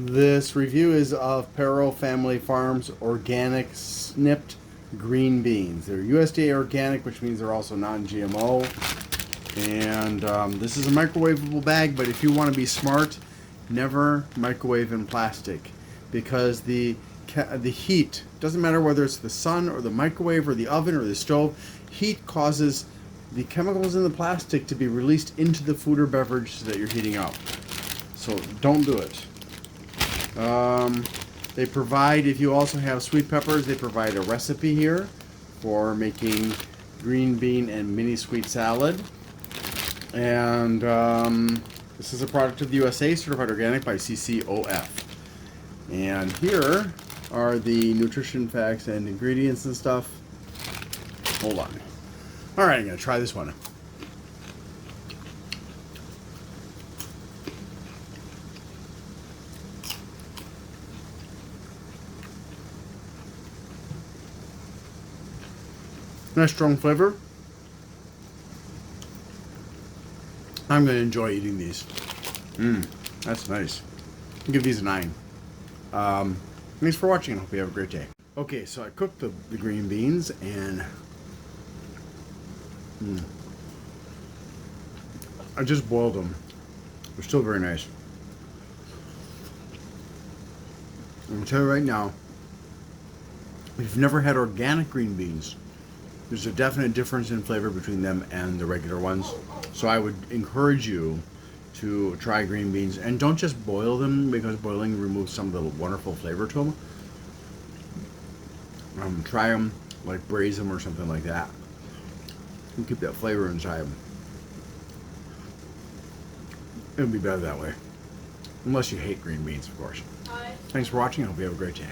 This review is of Perro Family Farms organic snipped green beans. They're USDA organic, which means they're also non-GMO. And this is a microwavable bag, but if you want to be smart, never microwave in plastic, because the heat, doesn't matter whether it's the sun or the microwave or the oven or the stove, heat causes the chemicals in the plastic to be released into the food or beverage that you're heating up. So don't do it. They provide, if you also have sweet peppers, they provide a recipe here for making green bean and mini sweet salad. And this is a product of the USA, certified organic by CCOF. And here are the nutrition facts and ingredients and stuff. Hold on. All right, I'm going to try this one. Nice strong flavor. I'm going to enjoy eating these. That's nice. I'll give these a 9. Thanks for watching, and hope you have a great day. Okay, so I cooked the green beans, and I just boiled them. They're still very nice. I'm going to tell you right now, if you've never had organic green beans, there's a definite difference in flavor between them and the regular ones. So I would encourage you to try green beans, and don't just boil them, because boiling removes some of the wonderful flavor to them. Try them, like braise them or something like that, and keep that flavor inside them. It'll be better that way. Unless you hate green beans, of course. Thanks for watching. I hope you have a great day.